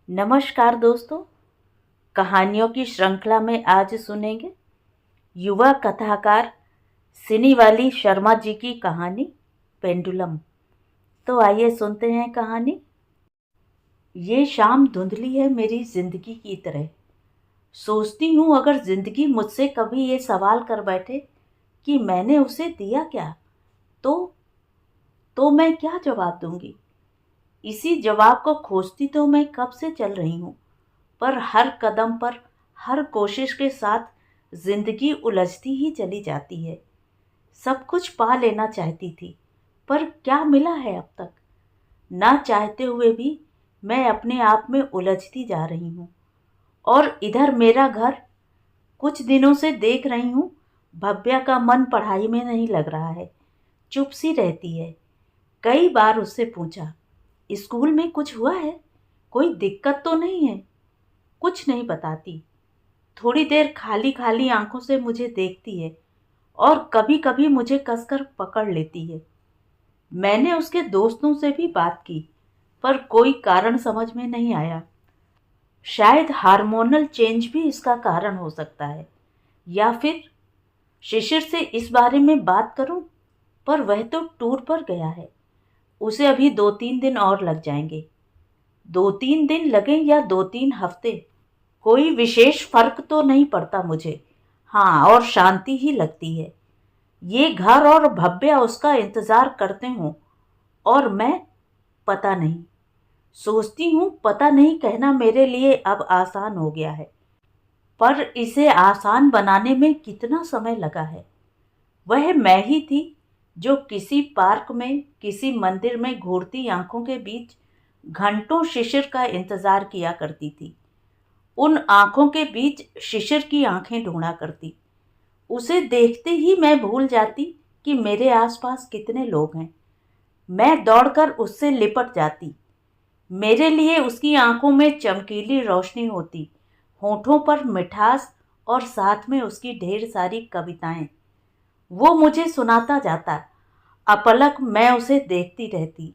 नमस्कार दोस्तों। कहानियों की श्रृंखला में आज सुनेंगे युवा कथाकार सिनीवाली शर्मा जी की कहानी पेंडुलम। तो आइए सुनते हैं कहानी। ये शाम धुंधली है मेरी जिंदगी की तरह। सोचती हूँ अगर जिंदगी मुझसे कभी ये सवाल कर बैठे कि मैंने उसे दिया क्या, तो तो मैं क्या जवाब दूंगी। इसी जवाब को खोजती तो मैं कब से चल रही हूँ, पर हर कदम पर, हर कोशिश के साथ जिंदगी उलझती ही चली जाती है। सब कुछ पा लेना चाहती थी, पर क्या मिला है अब तक। ना चाहते हुए भी मैं अपने आप में उलझती जा रही हूँ। और इधर मेरा घर, कुछ दिनों से देख रही हूँ भव्या का मन पढ़ाई में नहीं लग रहा है, चुप सी रहती है। कई बार उससे पूछा, स्कूल में कुछ हुआ है, कोई दिक्कत तो नहीं है। कुछ नहीं बताती। थोड़ी देर खाली खाली आंखों से मुझे देखती है और कभी कभी मुझे कसकर पकड़ लेती है। मैंने उसके दोस्तों से भी बात की, पर कोई कारण समझ में नहीं आया। शायद हार्मोनल चेंज भी इसका कारण हो सकता है, या फिर शिशिर से इस बारे में बात करूं, पर वह तो टूर पर गया है। उसे अभी 2-3 दिन और लग जाएंगे। 2-3 दिन लगे या 2-3 हफ्ते, कोई विशेष फर्क तो नहीं पड़ता मुझे। हाँ, और शांति ही लगती है। ये घर और भव्या उसका इंतजार करते हों, और मैं, पता नहीं। सोचती हूँ पता नहीं कहना मेरे लिए अब आसान हो गया है, पर इसे आसान बनाने में कितना समय लगा है। वह मैं ही थी जो किसी पार्क में, किसी मंदिर में घूरती आंखों के बीच घंटों शिशिर का इंतजार किया करती थी। उन आंखों के बीच शिशिर की आंखें ढूंढा करती। उसे देखते ही मैं भूल जाती कि मेरे आसपास कितने लोग हैं। मैं दौड़कर उससे लिपट जाती। मेरे लिए उसकी आंखों में चमकीली रोशनी होती, होठों पर मिठास, और साथ में उसकी ढेर सारी कविताएं। वो मुझे सुनाता जाता, अपलक मैं उसे देखती रहती।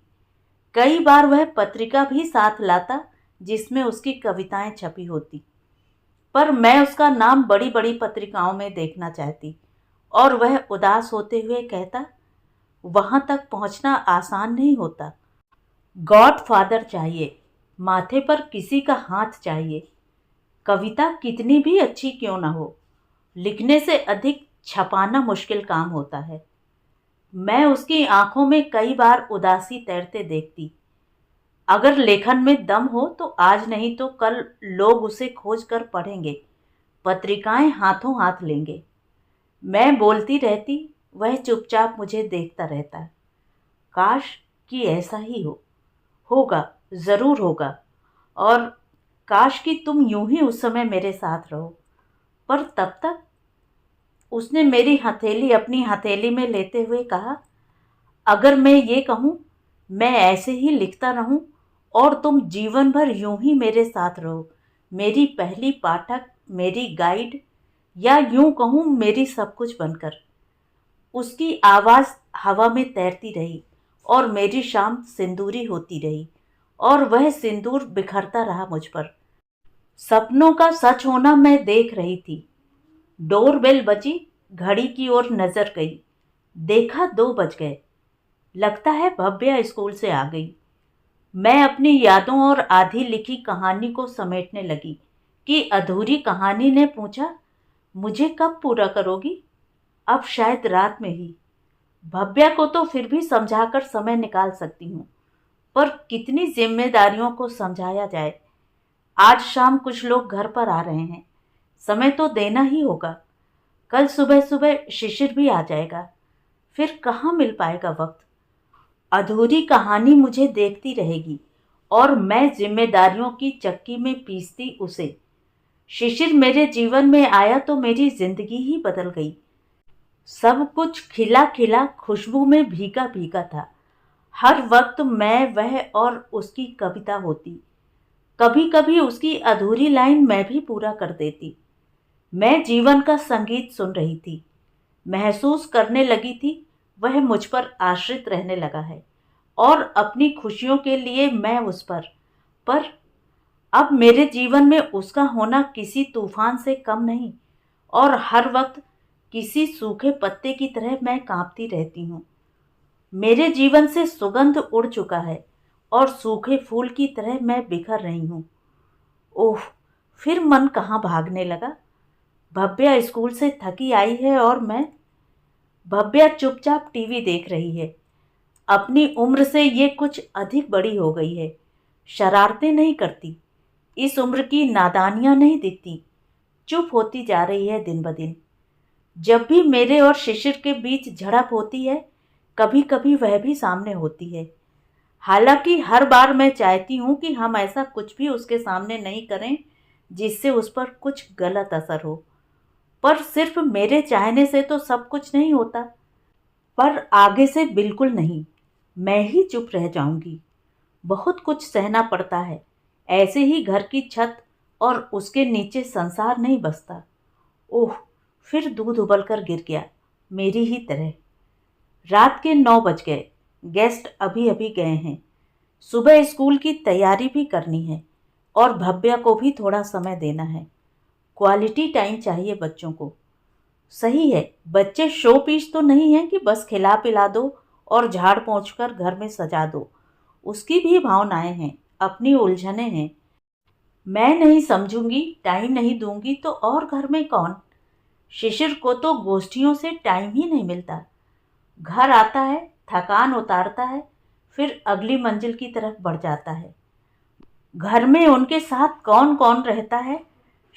कई बार वह पत्रिका भी साथ लाता जिसमें उसकी कविताएं छपी होती, पर मैं उसका नाम बड़ी बड़ी पत्रिकाओं में देखना चाहती, और वह उदास होते हुए कहता, वहां तक पहुंचना आसान नहीं होता। गॉड फादर चाहिए, माथे पर किसी का हाथ चाहिए। कविता कितनी भी अच्छी क्यों ना हो, लिखने से अधिक छपाना मुश्किल काम होता है। मैं उसकी आंखों में कई बार उदासी तैरते देखती। अगर लेखन में दम हो तो आज नहीं तो कल लोग उसे खोज कर पढ़ेंगे, पत्रिकाएं हाथों हाथ लेंगे। मैं बोलती रहती, वह चुपचाप मुझे देखता रहता। काश कि ऐसा ही हो। होगा, जरूर होगा। और काश कि तुम यूं ही उस समय मेरे साथ रहो। पर तब तक उसने मेरी हथेली अपनी हथेली में लेते हुए कहा, अगर मैं ये कहूँ, मैं ऐसे ही लिखता रहूं और तुम जीवन भर यूं ही मेरे साथ रहो, मेरी पहली पाठक, मेरी गाइड, या यूं कहूँ मेरी सब कुछ बनकर। उसकी आवाज़ हवा में तैरती रही और मेरी शाम सिंदूरी होती रही, और वह सिंदूर बिखरता रहा मुझ पर। सपनों का सच होना मैं देख रही थी। डोरबेल बजी, घड़ी की ओर नजर गई। देखा 2 बज गए। लगता है भव्या स्कूल से आ गई। मैं अपनी यादों और आधी लिखी कहानी को समेटने लगी कि अधूरी कहानी ने पूछा, मुझे कब पूरा करोगी। अब शायद रात में ही। भव्या को तो फिर भी समझाकर समय निकाल सकती हूँ, पर कितनी जिम्मेदारियों को समझाया जाए। आज शाम कुछ लोग घर पर आ रहे हैं, समय तो देना ही होगा। कल सुबह सुबह शिशिर भी आ जाएगा, फिर कहाँ मिल पाएगा वक्त। अधूरी कहानी मुझे देखती रहेगी और मैं जिम्मेदारियों की चक्की में पीसती उसे। शिशिर मेरे जीवन में आया तो मेरी जिंदगी ही बदल गई। सब कुछ खिला खिला खुशबू में भीगा भीगा था। हर वक्त मैं, वह और उसकी कविता होती। कभी कभी उसकी अधूरी लाइन मैं भी पूरा कर देती। मैं जीवन का संगीत सुन रही थी, महसूस करने लगी थी वह मुझ पर आश्रित रहने लगा है, और अपनी खुशियों के लिए मैं उस पर। अब मेरे जीवन में उसका होना किसी तूफान से कम नहीं, और हर वक्त किसी सूखे पत्ते की तरह मैं कांपती रहती हूँ। मेरे जीवन से सुगंध उड़ चुका है और सूखे फूल की तरह मैं बिखर रही हूँ। ओह! फिर मन कहाँ भागने लगा। भव्या स्कूल से थकी आई है और भव्या चुपचाप टीवी देख रही है। अपनी उम्र से ये कुछ अधिक बड़ी हो गई है। शरारतें नहीं करती, इस उम्र की नादानियां नहीं दिखती, चुप होती जा रही है दिन ब दिन। जब भी मेरे और शिशिर के बीच झड़प होती है, कभी कभी वह भी सामने होती है। हालांकि हर बार मैं चाहती हूँ कि हम ऐसा कुछ भी उसके सामने नहीं करें जिससे उस पर कुछ गलत असर हो। पर सिर्फ मेरे चाहने से तो सब कुछ नहीं होता। पर आगे से बिल्कुल नहीं, मैं ही चुप रह जाऊंगी। बहुत कुछ सहना पड़ता है। ऐसे ही घर की छत और उसके नीचे संसार नहीं बसता। ओह! फिर दूध उबलकर गिर गया, मेरी ही तरह। रात के 9 बज गए। गेस्ट अभी अभी गए हैं। सुबह स्कूल की तैयारी भी करनी है और भव्या को भी थोड़ा समय देना है। क्वालिटी टाइम चाहिए बच्चों को। सही है, बच्चे शो पीस तो नहीं है कि बस खिला पिला दो और झाड़ पोंछ कर घर में सजा दो। उसकी भी भावनाएं हैं, अपनी उलझनें हैं। मैं नहीं समझूंगी, टाइम नहीं दूंगी तो और घर में कौन। शिशिर को तो गोष्ठियों से टाइम ही नहीं मिलता। घर आता है, थकान उतारता है, फिर अगली मंजिल की तरफ बढ़ जाता है। घर में उनके साथ कौन कौन रहता है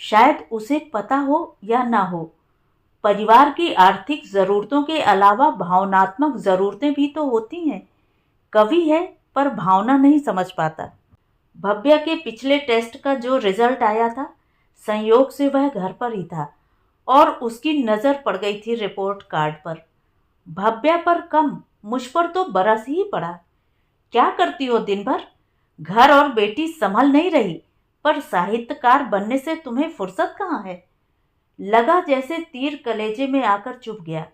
शायद उसे पता हो या ना हो। परिवार की आर्थिक ज़रूरतों के अलावा भावनात्मक ज़रूरतें भी तो होती हैं। कवि है पर भावना नहीं समझ पाता। भव्या के पिछले टेस्ट का जो रिजल्ट आया था, संयोग से वह घर पर ही था और उसकी नज़र पड़ गई थी रिपोर्ट कार्ड पर। भव्या पर कम, मुझ पर तो बरस ही पड़ा। क्या करती हो दिन भर? घर और बेटी संभल नहीं रही, पर साहित्यकार बनने से तुम्हें फुर्सत कहाँ है? लगा जैसे तीर कलेजे में आकर चुभ गया।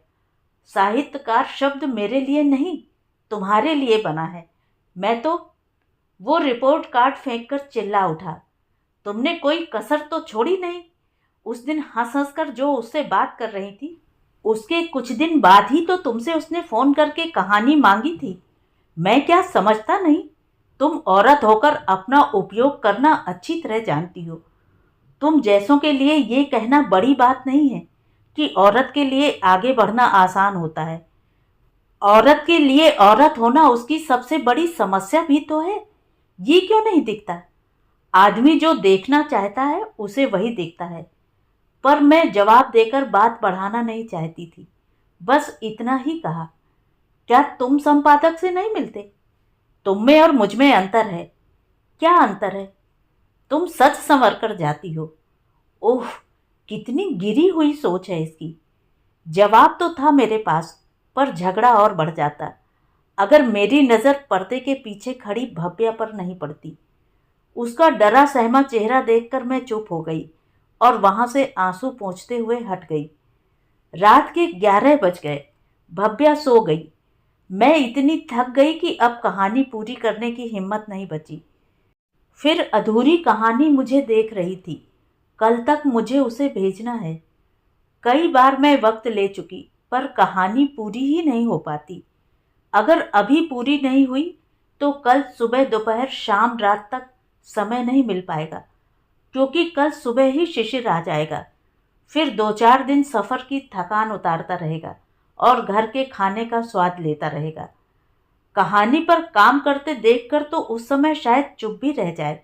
साहित्यकार शब्द मेरे लिए नहीं, तुम्हारे लिए बना है। मैं तो वो रिपोर्ट कार्ड फेंक कर चिल्ला उठा। तुमने कोई कसर तो छोड़ी नहीं। उस दिन हंस हंस कर जो उससे बात कर रही थी, उसके कुछ दिन बाद ही तो तुमसे उसने फोन करके कहानी मांगी थी। मैं क्या समझता नहीं? तुम औरत होकर अपना उपयोग करना अच्छी तरह जानती हो। तुम जैसों के लिए ये कहना बड़ी बात नहीं है कि औरत के लिए आगे बढ़ना आसान होता है। औरत के लिए औरत होना उसकी सबसे बड़ी समस्या भी तो है। ये क्यों नहीं दिखता? आदमी जो देखना चाहता है उसे वही दिखता है। पर मैं जवाब देकर बात बढ़ाना नहीं चाहती थी, बस इतना ही कहा। क्या तुम संपादक से नहीं मिलते? तुम में और मुझ में अंतर है। क्या अंतर है? तुम सच संवर कर जाती हो। ओह! कितनी गिरी हुई सोच है इसकी। जवाब तो था मेरे पास, पर झगड़ा और बढ़ जाता अगर मेरी नज़र पर्दे के पीछे खड़ी भव्या पर नहीं पड़ती। उसका डरा सहमा चेहरा देखकर मैं चुप हो गई और वहां से आंसू पोंछते हुए हट गई। रात के 11 बज गए। भव्या सो गई। मैं इतनी थक गई कि अब कहानी पूरी करने की हिम्मत नहीं बची। फिर अधूरी कहानी मुझे देख रही थी। कल तक मुझे उसे भेजना है। कई बार मैं वक्त ले चुकी, पर कहानी पूरी ही नहीं हो पाती। अगर अभी पूरी नहीं हुई तो कल सुबह दोपहर शाम रात तक समय नहीं मिल पाएगा, क्योंकि कल सुबह ही शिशिर आ जाएगा। फिर 2-4 दिन सफ़र की थकान उतारता रहेगा और घर के खाने का स्वाद लेता रहेगा। कहानी पर काम करते देखकर तो उस समय शायद चुप भी रह जाए,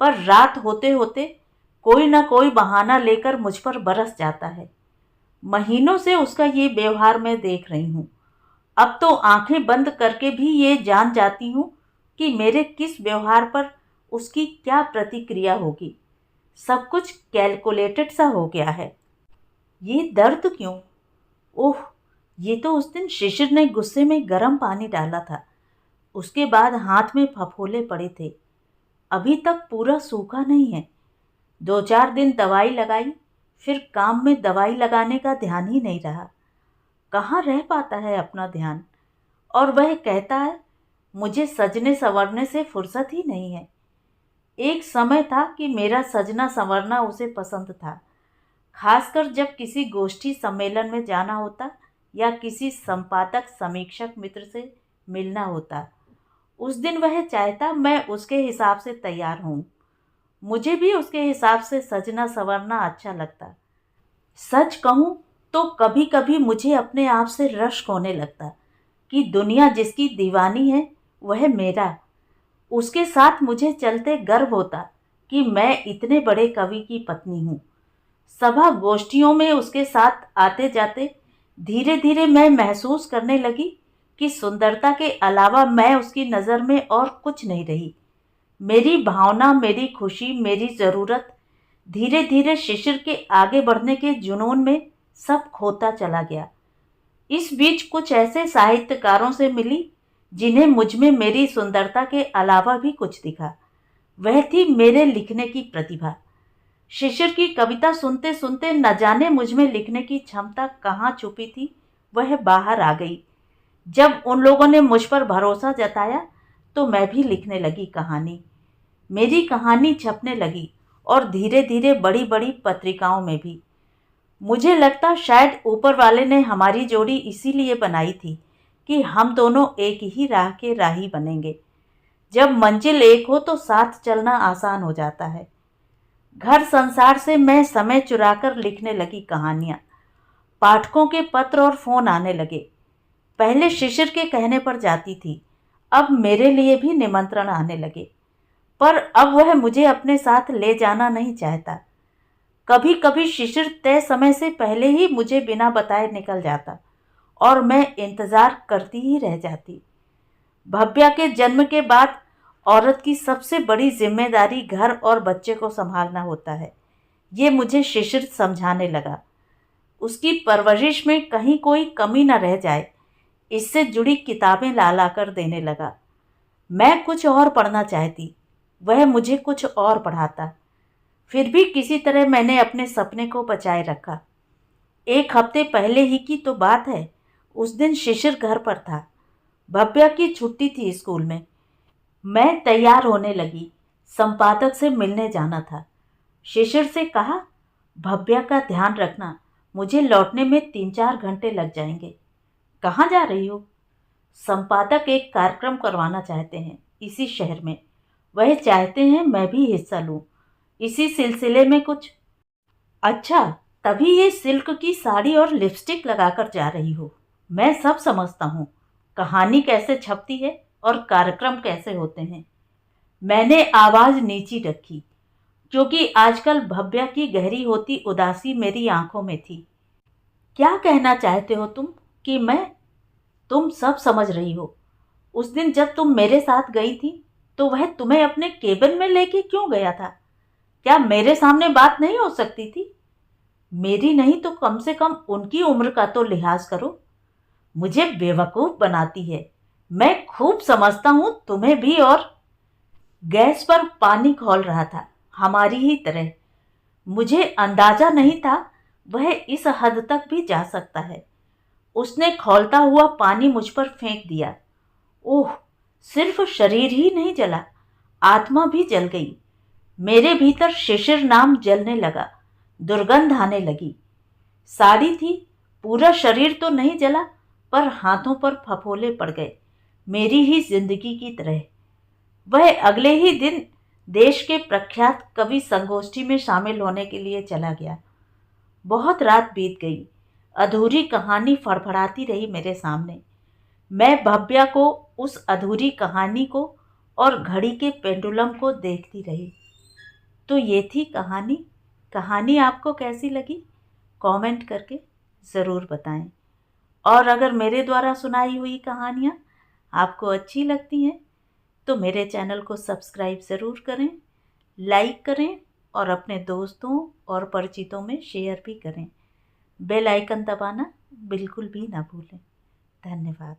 पर रात होते होते कोई ना कोई बहाना लेकर मुझ पर बरस जाता है। महीनों से उसका ये व्यवहार मैं देख रही हूँ। अब तो आंखें बंद करके भी ये जान जाती हूँ कि मेरे किस व्यवहार पर उसकी क्या प्रतिक्रिया होगी। सब कुछ कैलकुलेटेड सा हो गया है। ये दर्द क्यों? ओह! ये तो उस दिन शिशिर ने गुस्से में गर्म पानी डाला था। उसके बाद हाथ में फफोले पड़े थे। अभी तक पूरा सूखा नहीं है। 2-4 दिन दवाई लगाई, फिर काम में दवाई लगाने का ध्यान ही नहीं रहा। कहाँ रह पाता है अपना ध्यान? और वह कहता है मुझे सजने संवरने से फुर्सत ही नहीं है। एक समय था कि मेरा सजना संवरना उसे पसंद था, खासकर जब किसी गोष्ठी सम्मेलन में जाना होता या किसी संपादक समीक्षक मित्र से मिलना होता। उस दिन वह चाहता मैं उसके हिसाब से तैयार हूँ। मुझे भी उसके हिसाब से सजना संवरना अच्छा लगता। सच कहूँ तो कभी कभी मुझे अपने आप से रश्क होने लगता कि दुनिया जिसकी दीवानी है वह मेरा, उसके साथ मुझे चलते गर्व होता कि मैं इतने बड़े कवि की पत्नी हूँ। सभा गोष्ठियों में उसके साथ आते जाते धीरे धीरे मैं महसूस करने लगी कि सुंदरता के अलावा मैं उसकी नज़र में और कुछ नहीं रही। मेरी भावना, मेरी खुशी, मेरी ज़रूरत धीरे धीरे शिशिर के आगे बढ़ने के जुनून में सब खोता चला गया। इस बीच कुछ ऐसे साहित्यकारों से मिली जिन्हें मुझमें मेरी सुंदरता के अलावा भी कुछ दिखा। वह थी मेरे लिखने की प्रतिभा। शिशिर की कविता सुनते सुनते न जाने मुझमें लिखने की क्षमता कहाँ छुपी थी, वह बाहर आ गई। जब उन लोगों ने मुझ पर भरोसा जताया तो मैं भी लिखने लगी कहानी। मेरी कहानी छपने लगी और धीरे धीरे बड़ी बड़ी पत्रिकाओं में भी। मुझे लगता शायद ऊपर वाले ने हमारी जोड़ी इसीलिए बनाई थी कि हम दोनों एक ही राह के राही बनेंगे। जब मंजिल एक हो तो साथ चलना आसान हो जाता है। घर संसार से मैं समय चुराकर लिखने लगी कहानियाँ। पाठकों के पत्र और फोन आने लगे। पहले शिशिर के कहने पर जाती थी, अब मेरे लिए भी निमंत्रण आने लगे। पर अब वह मुझे अपने साथ ले जाना नहीं चाहता। कभी कभी शिशिर तय समय से पहले ही मुझे बिना बताए निकल जाता और मैं इंतजार करती ही रह जाती। भव्या के जन्म के बाद औरत की सबसे बड़ी जिम्मेदारी घर और बच्चे को संभालना होता है। ये मुझे शिशिर समझाने लगा। उसकी परवरिश में कहीं कोई कमी न रह जाए, इससे जुड़ी किताबें ला ला कर देने लगा। मैं कुछ और पढ़ना चाहती, वह मुझे कुछ और पढ़ाता। फिर भी किसी तरह मैंने अपने सपने को बचाए रखा। एक हफ्ते पहले ही की तो बात है, उस दिन शिशिर घर पर था। भव्या की छुट्टी थी स्कूल में। मैं तैयार होने लगी, संपादक से मिलने जाना था। शिशिर से कहा, भव्या का ध्यान रखना, मुझे लौटने में 3-4 घंटे लग जाएंगे। कहाँ जा रही हो? संपादक एक कार्यक्रम करवाना चाहते हैं इसी शहर में। वह चाहते हैं मैं भी हिस्सा लूं। इसी सिलसिले में कुछ। अच्छा, तभी ये सिल्क की साड़ी और लिपस्टिक लगाकर जा रही हो। मैं सब समझता हूँ, कहानी कैसे छपती है और कार्यक्रम कैसे होते हैं। मैंने आवाज़ नीची रखी क्योंकि आजकल भव्या की गहरी होती उदासी मेरी आंखों में थी। क्या कहना चाहते हो तुम कि मैं? तुम सब समझ रही हो। उस दिन जब तुम मेरे साथ गई थी तो वह तुम्हें अपने केबिन में लेके क्यों गया था? क्या मेरे सामने बात नहीं हो सकती थी? मेरी नहीं तो कम से कम उनकी उम्र का तो लिहाज करो। मुझे बेवकूफ़ बनाती है। मैं खूब समझता हूँ तुम्हें भी। और गैस पर पानी खौल रहा था, हमारी ही तरह। मुझे अंदाजा नहीं था वह इस हद तक भी जा सकता है। उसने खौलता हुआ पानी मुझ पर फेंक दिया। ओह, सिर्फ शरीर ही नहीं जला, आत्मा भी जल गई। मेरे भीतर शिशिर नाम जलने लगा, दुर्गंध आने लगी। साड़ी थी, पूरा शरीर तो नहीं जला, पर हाथों पर फफोले पड़ गए, मेरी ही जिंदगी की तरह। वह अगले ही दिन देश के प्रख्यात कवि संगोष्ठी में शामिल होने के लिए चला गया। बहुत रात बीत गई, अधूरी कहानी फड़फड़ाती रही मेरे सामने। मैं भव्या को, उस अधूरी कहानी को और घड़ी के पेंडुलम को देखती रही। तो ये थी कहानी। कहानी आपको कैसी लगी? कमेंट करके ज़रूर बताएं। और अगर मेरे द्वारा सुनाई हुई कहानियाँ आपको अच्छी लगती हैं तो मेरे चैनल को सब्सक्राइब ज़रूर करें, लाइक करें और अपने दोस्तों और परिचितों में शेयर भी करें। बेल आइकन दबाना बिल्कुल भी ना भूलें। धन्यवाद।